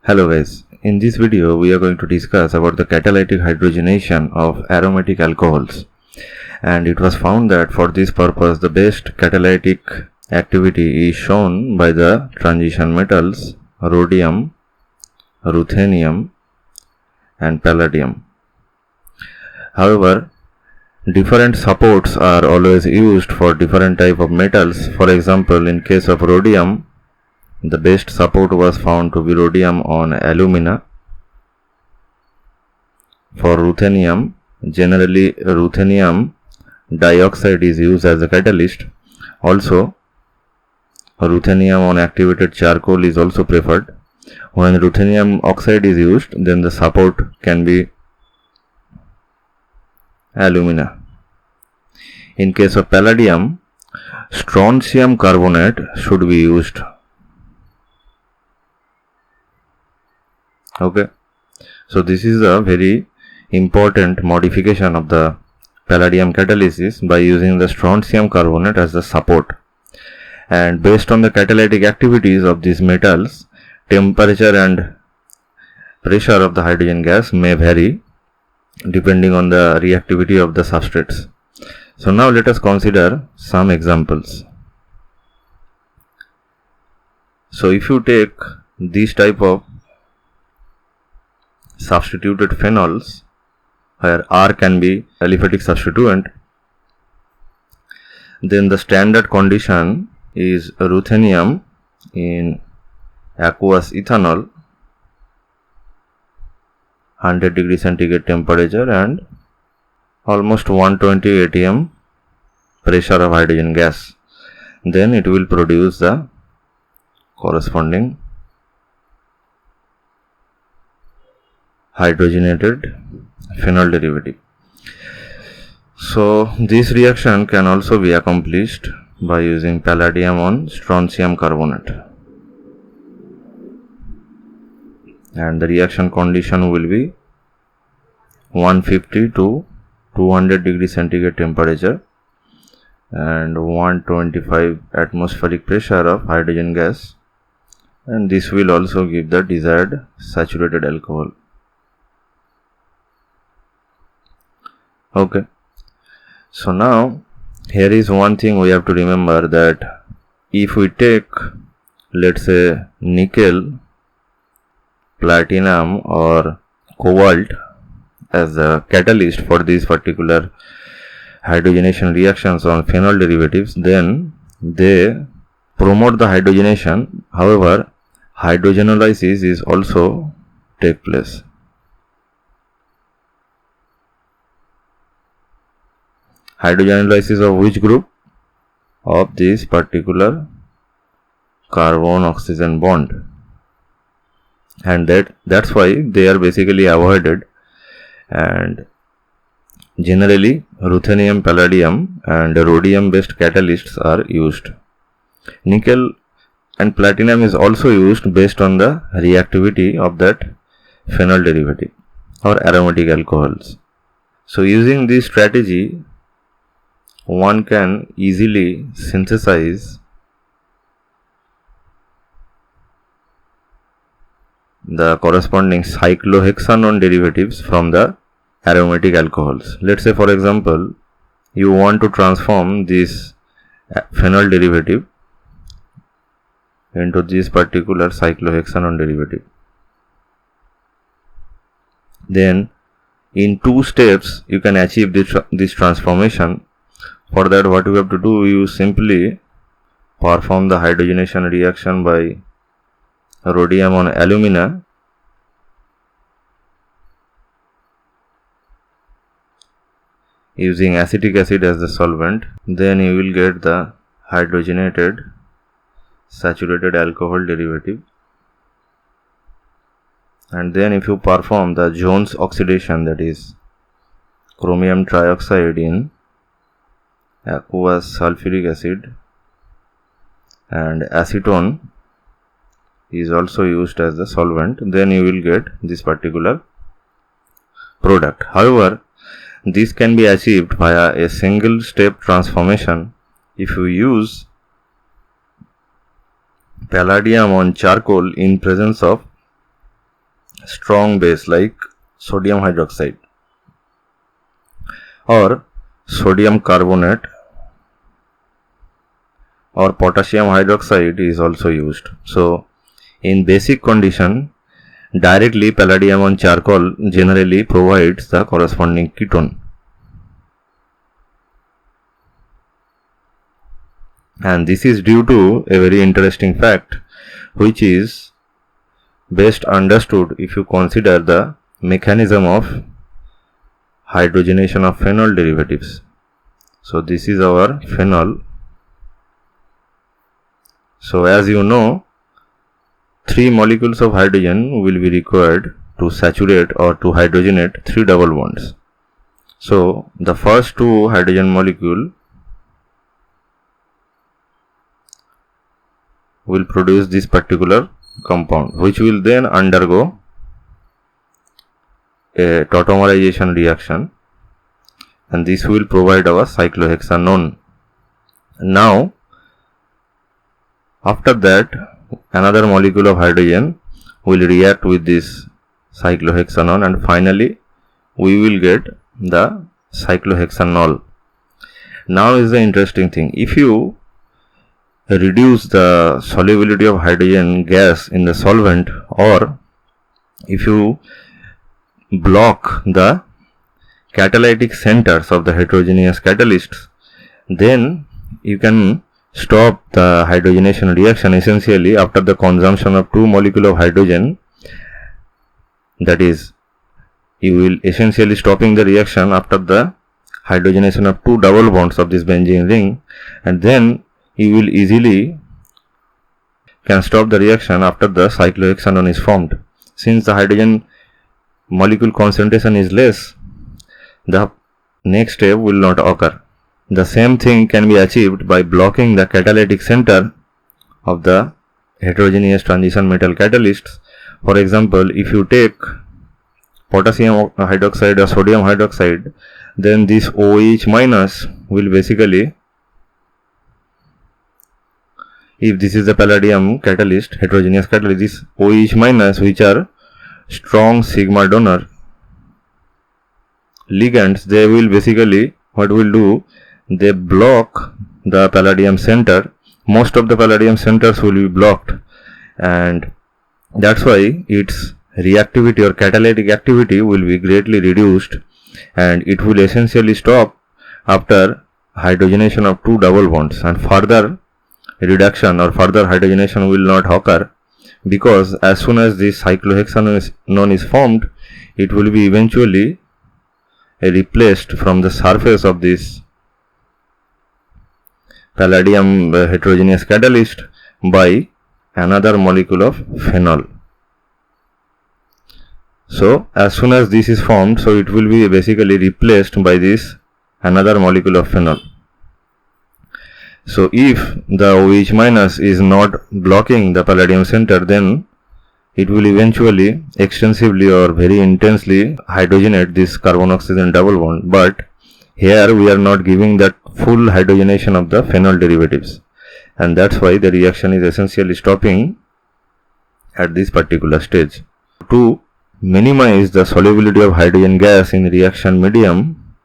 Hello guys, in this video we are going to discuss about the catalytic hydrogenation of aromatic alcohols, and it was found that for this purpose the best catalytic activity is shown by the transition metals rhodium, ruthenium and palladium. However, different supports are always used for different type of metals. For example, in case of rhodium, the best support was found to be rhodium on alumina. For ruthenium, generally ruthenium dioxide is used as a catalyst. Also, ruthenium on activated charcoal is also preferred. When ruthenium oxide is used, then the support can be alumina. In case of palladium, strontium carbonate should be used. Okay, so this is a very important modification of the palladium catalysis by using the strontium carbonate as the support. And based on the catalytic activities of these metals, temperature and pressure of the hydrogen gas may vary depending on the reactivity of the substrates. So now let us consider some examples. So if you take this type of substituted phenols, where R can be aliphatic substituent, then the standard condition is ruthenium in aqueous ethanol, 100 degree centigrade temperature and almost 120 atm pressure of hydrogen gas. Then it will produce the corresponding hydrogenated phenol derivative. So this reaction can also be accomplished by using palladium on strontium carbonate, and the reaction condition will be 150 to 200 degree centigrade temperature and 125 atmospheric pressure of hydrogen gas, and this will also give the desired saturated alcohol. Okay, so now here is one thing we have to remember, that if we take, let's say, nickel, platinum or cobalt as a catalyst for these particular hydrogenation reactions on phenol derivatives, then they promote the hydrogenation. However, hydrogenolysis is also take place. Hydrogenolysis of which group? Of this particular carbon oxygen bond, and that's why they are basically avoided, and generally ruthenium, palladium and rhodium based catalysts are used. Nickel and platinum is also used based on the reactivity of that phenol derivative or aromatic alcohols. So using this strategy, one can easily synthesize the corresponding cyclohexanone derivatives from the aromatic alcohols. Let's say, for example, you want to transform this phenol derivative into this particular cyclohexanone derivative. Then in 2 steps you can achieve this transformation. For that, what you have to do, you simply perform the hydrogenation reaction by rhodium on alumina, using acetic acid as the solvent. Then you will get the hydrogenated saturated alcohol derivative, and then if you perform the Jones oxidation, that is chromium trioxide in aqueous sulfuric acid, and acetone is also used as the solvent, then you will get this particular product. However, this can be achieved via a single step transformation if you use palladium on charcoal in presence of strong base like sodium hydroxide or sodium carbonate or potassium hydroxide is also used. So in basic condition, directly palladium on charcoal generally provides the corresponding ketone. And this is due to a very interesting fact which is best understood if you consider the mechanism of hydrogenation of phenol derivatives. So this is our phenol. So as you know, 3 molecules of hydrogen will be required to saturate or to hydrogenate 3 double bonds. So the first 2 hydrogen molecule will produce this particular compound, which will then undergo a tautomerization reaction, and this will provide our cyclohexanone. Now after that, another molecule of hydrogen will react with this cyclohexanone, and finally we will get the cyclohexanol. Now is the interesting thing. If you reduce the solubility of hydrogen gas in the solvent, or if you block the catalytic centers of the heterogeneous catalysts, then you can stop the hydrogenation reaction essentially after the consumption of 2 molecules of hydrogen. That is, you will essentially stopping the reaction after the hydrogenation of 2 double bonds of this benzene ring, and then you will easily can stop the reaction after the cyclohexanone is formed. Since the hydrogen molecule concentration is less, the next step will not occur. The same thing can be achieved by blocking the catalytic center of the heterogeneous transition metal catalysts. For example, if you take potassium hydroxide or sodium hydroxide, then this OH minus will basically, if this is the palladium catalyst, heterogeneous catalyst, this OH minus, which are strong sigma donor ligands, they will basically, what will do, they block the palladium center. Most of the palladium centers will be blocked, and that's why its reactivity or catalytic activity will be greatly reduced, and it will essentially stop after hydrogenation of 2 double bonds, and further reduction or further hydrogenation will not occur, because as soon as this cyclohexanone is formed, it will be eventually replaced from the surface of this palladium heterogeneous catalyst by another molecule of phenol. So as soon as this is formed, so it will be basically replaced by this another molecule of phenol. So if the OH minus is not blocking the palladium center, then it will eventually extensively or very intensely hydrogenate this carbon oxygen double bond. But here we are not giving that full hydrogenation of the phenol derivatives, and that's why the reaction is essentially stopping at this particular stage. To minimize the solubility of hydrogen gas in reaction medium,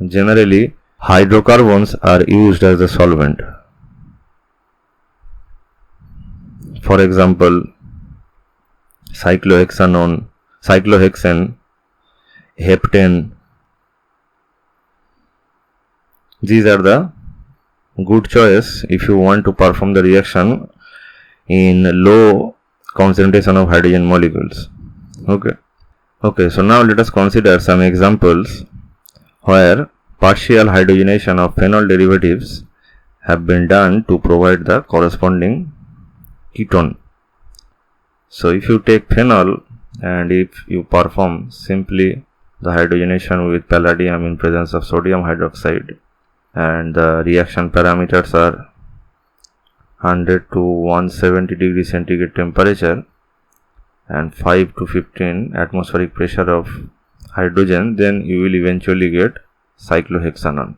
generally hydrocarbons are used as a solvent. For example, cyclohexanone, cyclohexane, heptane. These are the good choice if you want to perform the reaction in low concentration of hydrogen molecules. Okay, so now let us consider some examples where partial hydrogenation of phenol derivatives have been done to provide the corresponding ketone. So if you take phenol and if you perform simply the hydrogenation with palladium in presence of sodium hydroxide, and the reaction parameters are 100 to 170 degree centigrade temperature and 5 to 15 atmospheric pressure of hydrogen, then you will eventually get cyclohexanone.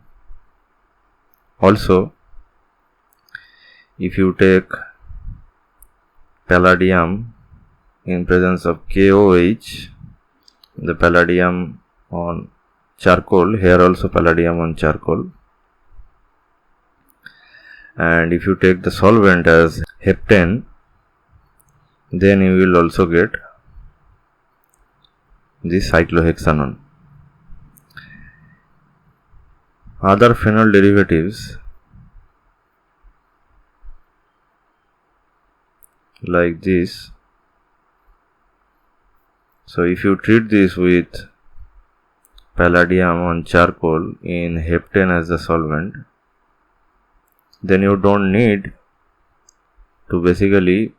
Also, if you take palladium in presence of KOH, the palladium on charcoal, here also palladium on charcoal, and if you take the solvent as heptane, then you will also get this cyclohexanone. Other phenol derivatives like this. So if you treat this with palladium on charcoal in heptane as the solvent, then you don't need to basically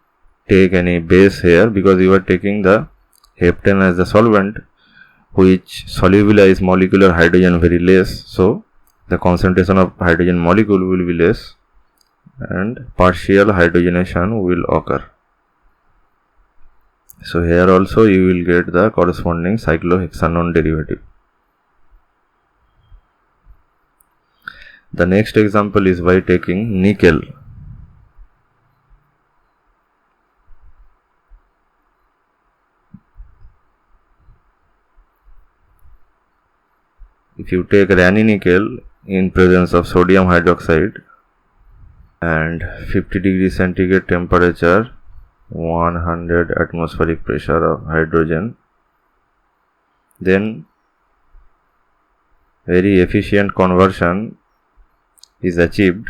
take any base here, because you are taking the heptane as the solvent, which solubilize molecular hydrogen very less, so the concentration of hydrogen molecule will be less and partial hydrogenation will occur. So here also you will get the corresponding cyclohexanone derivative. The next example is by taking nickel. If you take ranitidine in presence of sodium hydroxide and 50 degree centigrade temperature, 100 atmospheric pressure of hydrogen, then very efficient conversion is achieved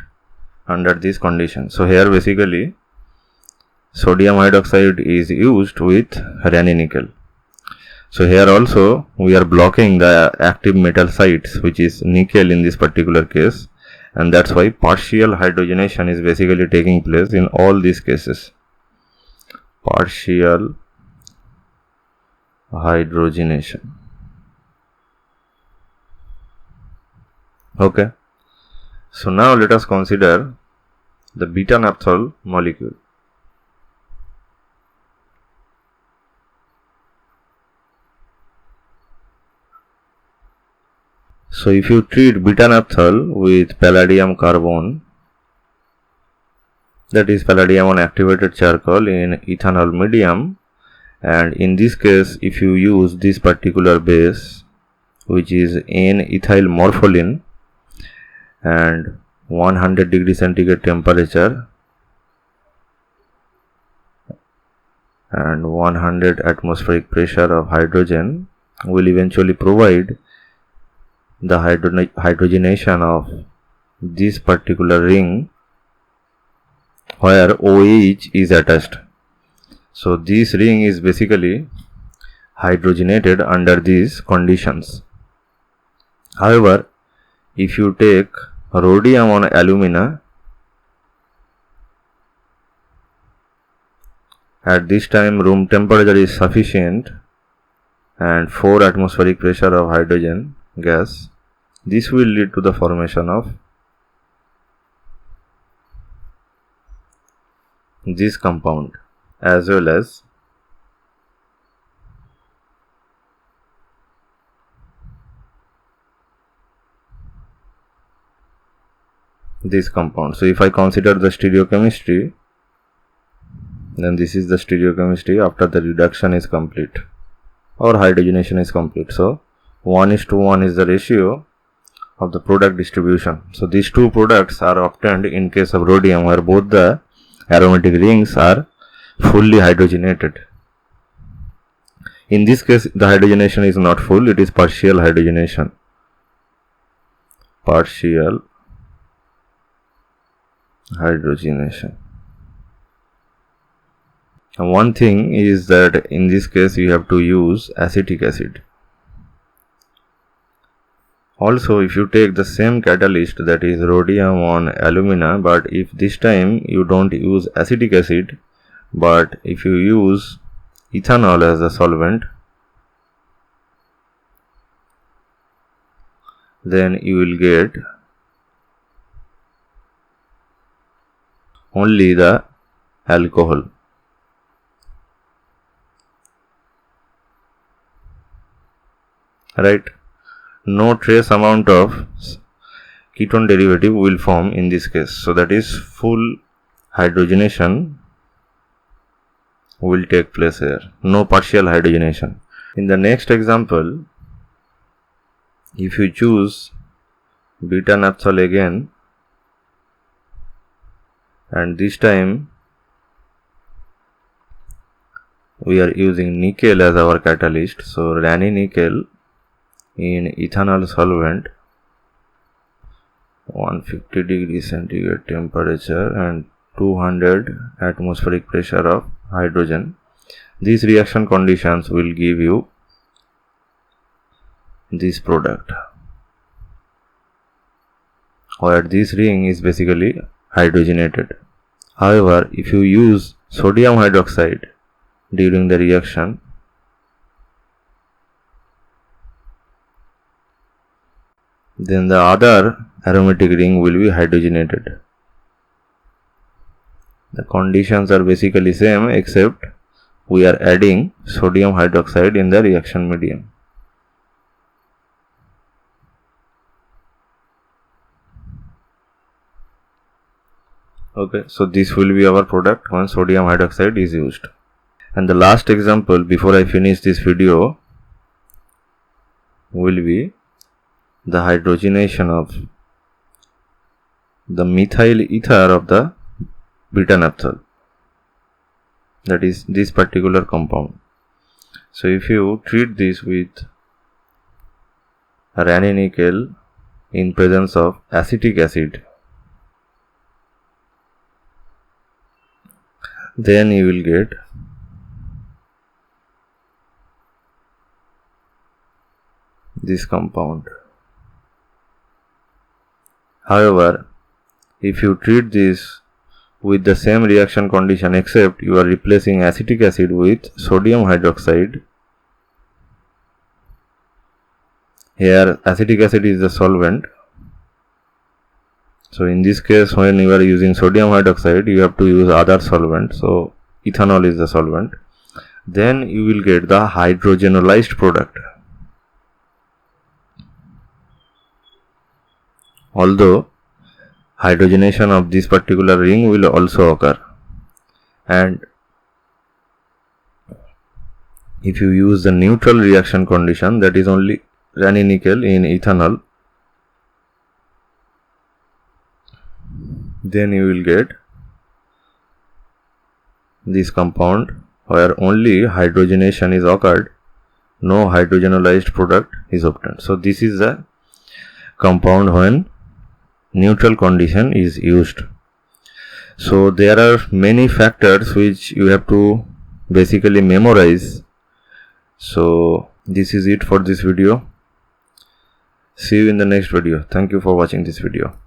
under these conditions. So here basically sodium hydroxide is used with ranitidine. So here also we are blocking the active metal sites, which is nickel in this particular case, and that's why partial hydrogenation is basically taking place in all these cases. Partial hydrogenation. Okay. So now let us consider the beta-naphthol molecule. So if you treat beta-naphthol with palladium carbon, that is palladium on activated charcoal in ethanol medium, and in this case if you use this particular base, which is N-ethyl morpholine, and 100 degree centigrade temperature and 100 atmospheric pressure of hydrogen will eventually provide the hydrogenation of this particular ring where OH is attached. So this ring is basically hydrogenated under these conditions. However, if you take rhodium on alumina, at this time room temperature is sufficient and 4 atmospheric pressure of hydrogen gas, this will lead to the formation of this compound as well as this compound. So if I consider the stereochemistry, then this is the stereochemistry after the reduction is complete or hydrogenation is complete. So 1:1 is the ratio of the product distribution. So these two products are obtained in case of rhodium, where both the aromatic rings are fully hydrogenated. In this case the hydrogenation is not full, it is partial hydrogenation. Partial hydrogenation. And one thing is that in this case you have to use acetic acid. Also, if you take the same catalyst, that is rhodium on alumina, but if this time you don't use acetic acid, but if you use ethanol as the solvent, then you will get only the alcohol. Right? No trace amount of ketone derivative will form in this case. So that is full hydrogenation will take place here. No partial hydrogenation. In the next example, if you choose beta naphthol again, and this time we are using nickel as our catalyst. So Raney nickel in ethanol solvent, 150 degrees centigrade temperature and 200 atmospheric pressure of hydrogen. These reaction conditions will give you this product, where this ring is basically hydrogenated. However, if you use sodium hydroxide during the reaction, then the other aromatic ring will be hydrogenated. The conditions are basically same, except we are adding sodium hydroxide in the reaction medium. Okay, so this will be our product when sodium hydroxide is used. And the last example before I finish this video will be the hydrogenation of the methyl ether of the beta naphthol, that is this particular compound. So if you treat this with Raney nickel in presence of acetic acid, then you will get this compound. However, if you treat this with the same reaction condition, except you are replacing acetic acid with sodium hydroxide, here acetic acid is the solvent. So in this case, when you are using sodium hydroxide, you have to use other solvent. So ethanol is the solvent. Then you will get the hydrogenolized product. Although hydrogenation of this particular ring will also occur, and if you use the neutral reaction condition, that is only Raney nickel in ethanol, then you will get this compound where only hydrogenation is occurred, no hydrogenolized product is obtained. So this is the compound when neutral condition is used. So there are many factors which you have to basically memorize. So this is it for this video. See you in the next video. Thank you for watching this video.